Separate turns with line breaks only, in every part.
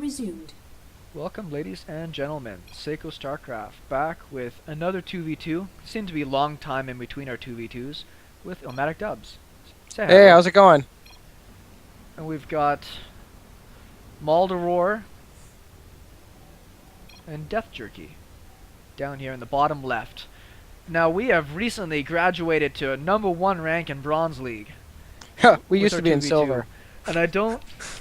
resumed.
Welcome, ladies and gentlemen. Seiko StarCraft back with another 2v2. Seemed to be a long time in between our 2v2s with Ilmatic Dubs. Say
Hey,
hello.
how's it going?
And we've got Maldoror and Death Jerky down here in the bottom left. Now, we have recently graduated to a #1 rank in Bronze League.
We
with
used
our
to be in
2v2.
silver.
And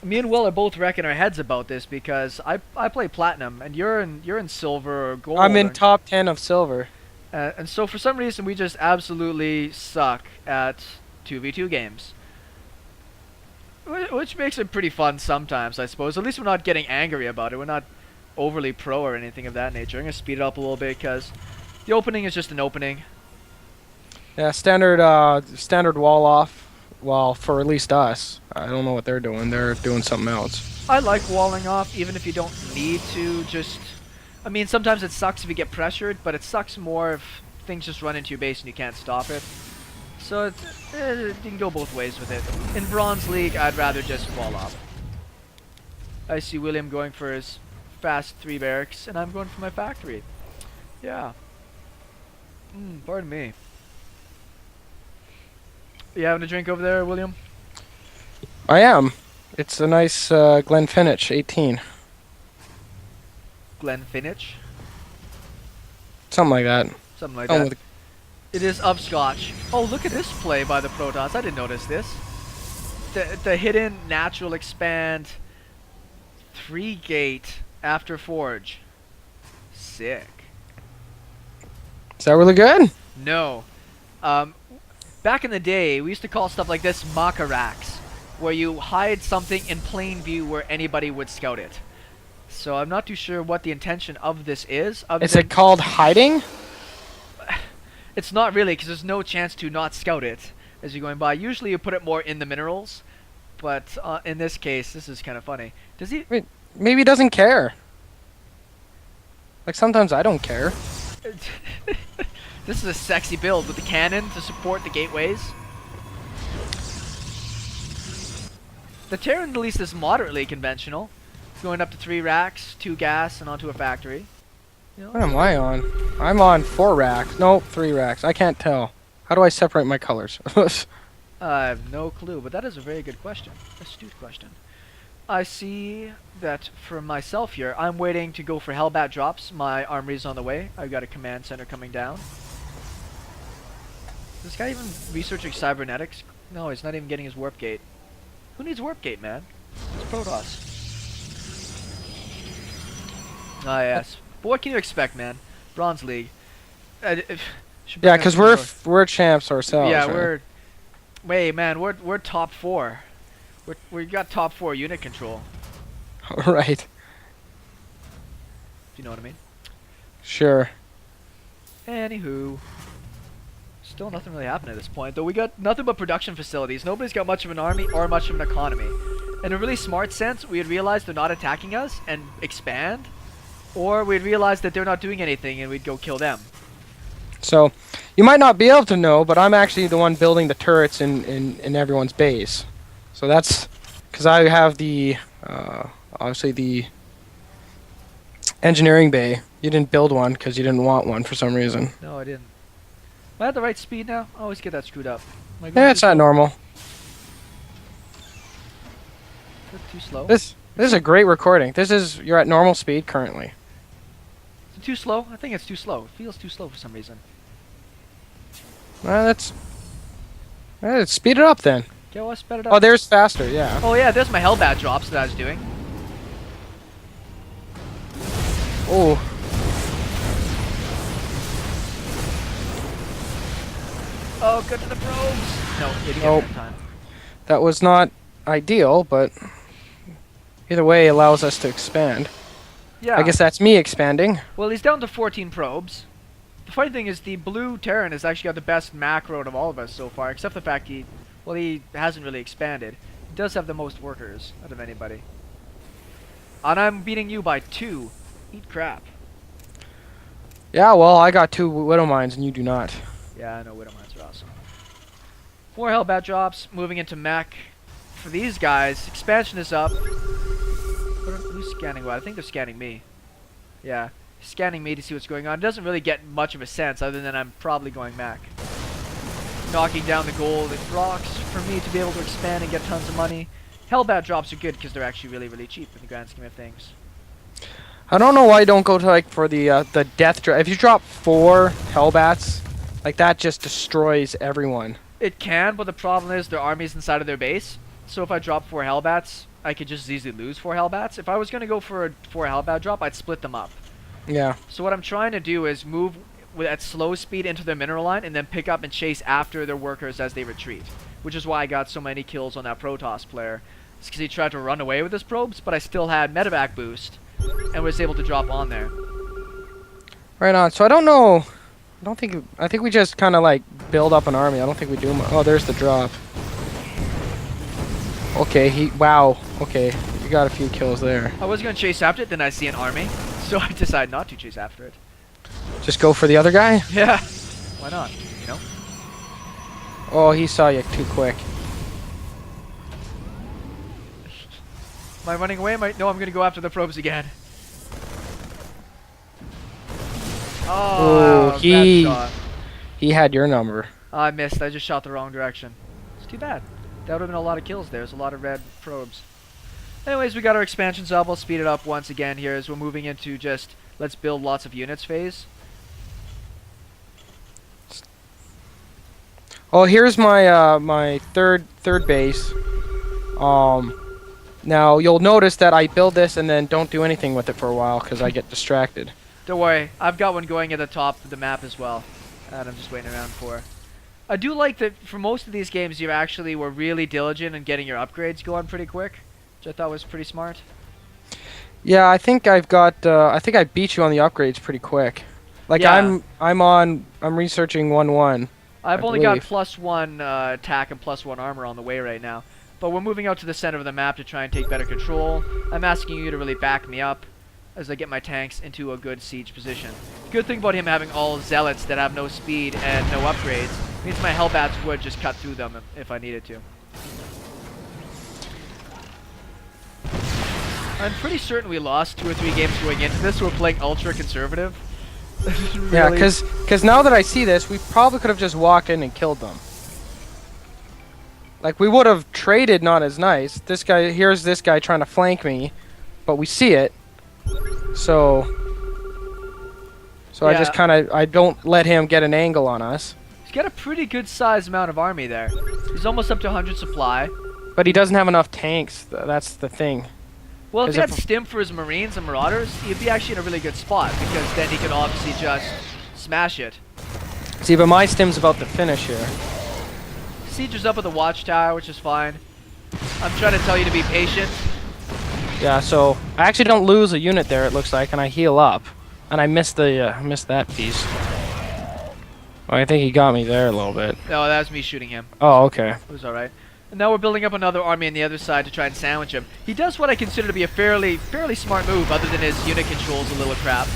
me and Will are both wrecking our heads about this because I play platinum and you're in silver or gold.
I'm in top 10 of silver.
And so for some reason we just absolutely suck at 2v2 games. Which makes it pretty fun sometimes, I suppose. At least we're not getting angry about it. We're not overly pro or anything of that nature. I'm going to speed it up a little bit because the opening is just an opening.
Yeah, standard wall off. Well, for at least us. I don't know what they're doing. They're doing something else.
I like walling off even if you don't need to just... I mean, sometimes it sucks if you get pressured, but it sucks more if things just run into your base and you can't stop it. So you can go both ways with it. In Bronze League, I'd rather just wall off. I see William going for his fast 3 barracks, and I'm going for my factory. Yeah. Pardon me. You having a drink over there, William?
I am. It's a nice Glenfiddich 18.
Glenfiddich?
Something like that.
Something like
Oh,
that. It is upscotch. Oh, look at this play by the Protons. I didn't notice this. The hidden natural expand 3-gate after forge. Sick.
Is that really good?
No. Back in the day, we used to call stuff like this Makaraks, where you hide something in plain view where anybody would scout it. So I'm not too sure what the intention of this is.
Is it called hiding?
It's not really, because there's no chance to not scout it as you're going by. Usually you put it more in the minerals, but in this case, this is kind of funny. Does he...
Wait, maybe he doesn't care. Like, sometimes I don't care.
This is a sexy build with the cannon to support the gateways. The Terran at least is moderately conventional. Going up to 3 racks, 2 gas, and onto a factory. You know,
What am I on? I'm on 4 racks. No, 3 racks. I can't tell. How do I separate my colors?
I have no clue, but that is a very good question. Astute question. I see that for myself here, I'm waiting to go for Hellbat drops. My armory's on the way. I've got a command center coming down. Is this guy even researching cybernetics? No, he's not even getting his warp gate. Who needs warp gate, man? It's Protoss. Ah, yes. But what can you expect, man? Bronze League.
Yeah, because we're champs ourselves.
Yeah,
right?
Wait, man, we're top 4. We got top 4 unit control.
Right.
Do you know what I mean?
Sure.
Anywho. Still nothing really happened at this point, though we got nothing but production facilities. Nobody's got much of an army or much of an economy. In a really smart sense, we'd realize they're not attacking us and expand, or we'd realize that they're not doing anything and we'd go kill them.
So, you might not be able to know, but I'm actually the one building the turrets in everyone's base. So that's because I have the, obviously the engineering bay. You didn't build one because you didn't want one for some reason.
No, I didn't. Am I at the right speed now? I always get that screwed up. Am I going
Yeah,
too
it's not
slow?
normal.
Is it too slow?
This is a great recording. You're at normal speed currently.
Is it too slow? I think it's too slow. It feels too slow for some reason.
Well, let's speed it up then.
Okay, well, I sped it up.
Oh, there's faster, yeah.
Oh yeah, there's my Hellbat drops that I was doing.
Oh,
Oh, good to the probes! No, you didn't
Nope.
get it in time.
that was not ideal, but either way allows us to expand.
Yeah.
I guess that's me expanding.
Well, he's down to 14 probes. The funny thing is the blue Terran has actually got the best macro out of all of us so far, except the fact he hasn't really expanded. He does have the most workers out of anybody. And I'm beating you by 2. Eat crap.
Yeah, well, I got 2 Widow Mines and you do not.
Yeah, I know Widow Mines are awesome. 4 Hellbat drops, moving into mech. For these guys, expansion is up. But Who's scanning what? I think they're scanning me. Yeah, scanning me to see what's going on. It doesn't really get much of a sense other than I'm probably going back. Knocking down the gold rocks for me to be able to expand and get tons of money. Hellbat drops are good because they're actually really, really cheap in the grand scheme of things.
I don't know why you don't go to like for the death drop. If you drop 4 Hellbats, like that just destroys everyone.
It can, but the problem is their army's inside of their base. So if I drop 4 Hellbats, I could just easily lose 4 Hellbats. If I was going to go for a 4 Hellbat drop, I'd split them up.
Yeah.
So what I'm trying to do is move at slow speed into their mineral line and then pick up and chase after their workers as they retreat. Which is why I got so many kills on that Protoss player. It's because he tried to run away with his probes, but I still had medevac boost and was able to drop on there.
Right on. So I don't know. I think we just kind of like build up an army. I don't think we do. Oh, there's the drop. Okay. Wow. Okay. You got a few kills there.
I was going to chase after it, then I see an army, so I decided not to chase after it.
Just go for the other guy?
Yeah. Why not? You know?
Oh, he saw you too quick.
Am I running away? No, I'm going to go after the probes again. Oh,
Oh,
bad shot.
he had your number.
I missed. I just shot the wrong direction. It's too bad. That would have been a lot of kills there. There's a lot of red probes. Anyways, we got our expansions up. I'll speed it up once again here as we're moving into just let's build lots of units phase.
Oh, here's my my third base. Now you'll notice that I build this and then don't do anything with it for a while because I get distracted.
Don't worry, I've got one going at the top of the map as well, and I'm just waiting around for. I do like that for most of these games you actually were really diligent in getting your upgrades going pretty quick, which I thought was pretty smart.
Yeah, I think I've got. I think I beat you on the upgrades pretty quick. Like
Yeah.
I'm researching 1-1.
I've only got +1 attack and +1 armor on the way right now. But we're moving out to the center of the map to try and take better control. I'm asking you to really back me up as I get my tanks into a good siege position. Good thing about him having all zealots that have no speed and no upgrades means my Hellbats would just cut through them if I needed to. I'm pretty certain we lost 2 or 3 games going into this. We're playing ultra conservative. Really?
Yeah, because now that I see this, we probably could have just walked in and killed them. Like, we would have traded not as nice. This guy, here's this guy trying to flank me, but we see it. So I just kind of, I don't let him get an angle on us.
He's got a pretty good sized amount of army there. He's almost up to 100 supply.
But he doesn't have enough tanks. That's the thing.
Well, if he had stim for his marines and marauders, he'd be actually in a really good spot because then he could obviously just smash it.
See, but my stim's about to finish here.
Siege is up at the watchtower, which is fine. I'm trying to tell you to be patient.
Yeah, so I actually don't lose a unit there, it looks like, and I heal up. And I missed that piece. Well, I think he got me there a little bit.
No, that was me shooting him.
Oh, okay.
It was alright. And now we're building up another army on the other side to try and sandwich him. He does what I consider to be a fairly smart move, other than his unit controls a little crap.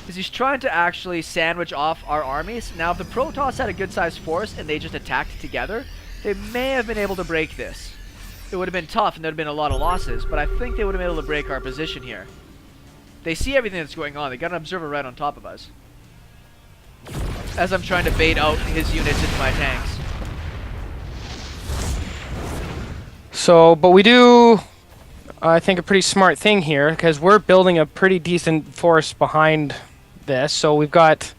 Is he's trying to actually sandwich off our armies. Now, if the Protoss had a good-sized force and they just attacked together, they may have been able to break this. It would have been tough and there would have been a lot of losses, but I think they would have been able to break our position here. They see everything that's going on. They got an observer right on top of us. As I'm trying to bait out his units into my tanks.
So, but we do, I think, a pretty smart thing here, because we're building a pretty decent force behind this, so we've got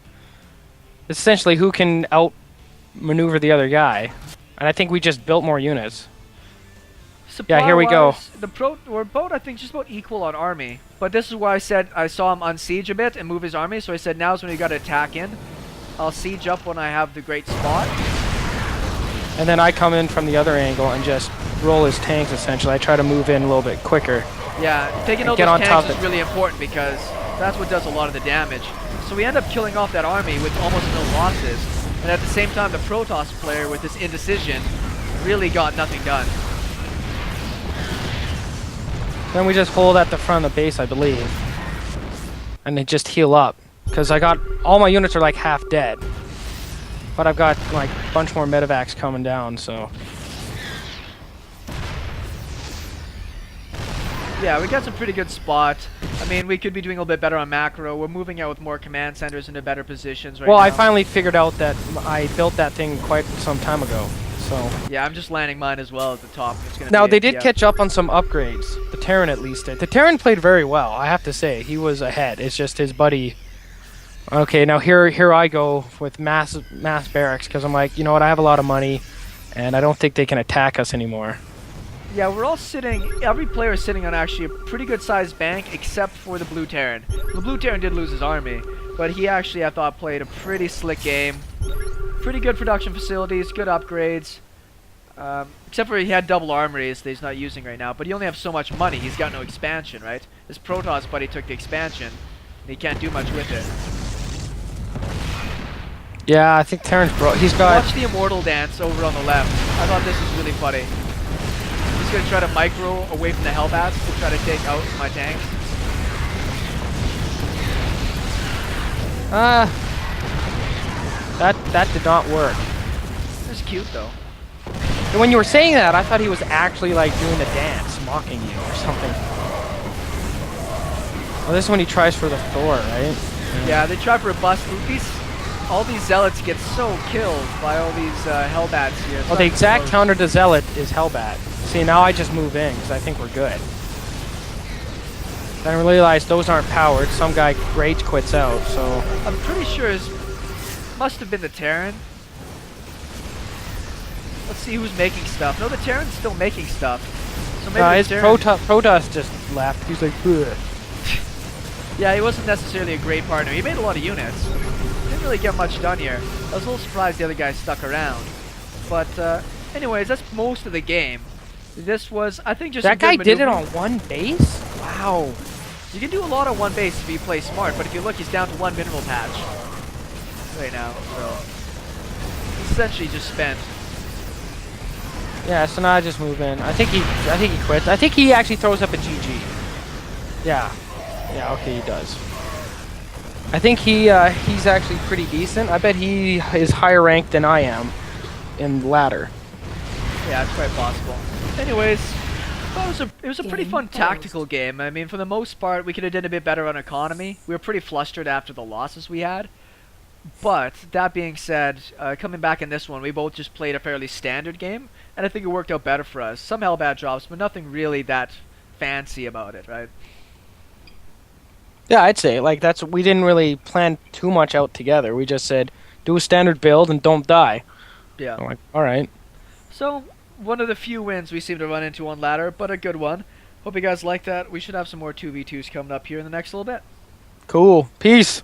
essentially who can outmaneuver the other guy. And I think we just built more units. Yeah, here we go.
We're about, I think, just about equal on army. But this is why I said I saw him unsiege a bit and move his army, so I said now's when you got to attack in. I'll siege up when I have the great spot.
And then I come in from the other angle and just roll his tanks, essentially. I try to move in a little bit quicker.
Yeah, taking out those tanks is really important because that's what does a lot of the damage. So we end up killing off that army with almost no losses. And at the same time, the Protoss player with this indecision really got nothing done.
Then we just hold at the front of the base, I believe. And they just heal up. Because I got, all my units are like half dead. But I've got like a bunch more medevacs coming down, so.
Yeah, we got some pretty good spot. I mean, we could be doing a little bit better on macro. We're moving out with more command centers into better positions right
Well,
now.
I finally figured out that I built that thing quite some time ago. So
Yeah, I'm just landing mine as well at the top. It's gonna
now
be
they
a-
did
yeah.
catch up on some upgrades. The Terran at least did. The Terran played very well, I have to say. He was ahead. It's just his buddy. Okay, now here I go with mass barracks because I'm like, you know what? I have a lot of money, and I don't think they can attack us anymore.
Yeah, we're all sitting. Every player is sitting on actually a pretty good sized bank, except for the Blue Terran. The Blue Terran did lose his army, but he actually, I thought, played a pretty slick game. Pretty good production facilities, good upgrades. Except for he had double armories that he's not using right now, but he only has so much money. He's got no expansion, right? This Protoss buddy took the expansion, and he can't do much with it.
Yeah, I think Terran's he's got.
Watch the Immortal dance over on the left. I thought this was really funny. He's gonna try to micro away from the Hellbats to try to take out my tanks.
That did not work.
This is cute though.
And when you were saying that, I thought he was actually like doing the dance, mocking you or something. Oh, this is when he tries for the Thor, right?
Yeah, they try for a bust. All these zealots get so killed by all these Hellbats here.
Well, the exact counter to Zealot is Hellbat. See, now I just move in because I think we're good. Then I realized those aren't powered. Some guy rage quits out, so.
I'm pretty sure it must have been the Terran. Let's see who's making stuff. No, the Terran's still making stuff. So maybe
His Protoss just left. He's like, ugh.
Yeah, he wasn't necessarily a great partner. He made a lot of units. Didn't really get much done here. I was a little surprised the other guy stuck around. But anyways, that's most of the game. This was, I think, just
that
a
guy
good
did it
maneuvering.
on one base? Wow.
You can do a lot on one base if you play smart, but if you look, he's down to one mineral patch right now. So he's essentially just spent.
Yeah, so now I just move in. I think he quits. I think he actually throws up a GG. Yeah. Yeah, okay, he does. I think he's actually pretty decent. I bet he is higher ranked than I am in ladder.
Yeah, it's quite possible. Anyways, I thought it was a pretty fun tactical game. I mean, for the most part, we could have done a bit better on economy. We were pretty flustered after the losses we had. But that being said, coming back in this one, we both just played a fairly standard game, and I think it worked out better for us. Some Hellbat drops, but nothing really that fancy about it, right?
Yeah, I'd say like we didn't really plan too much out together. We just said do a standard build and don't die.
Yeah.
I'm like, all right.
So, one of the few wins we seem to run into on ladder, but a good one. Hope you guys like that. We should have some more 2v2s coming up here in the next little bit.
Cool. Peace.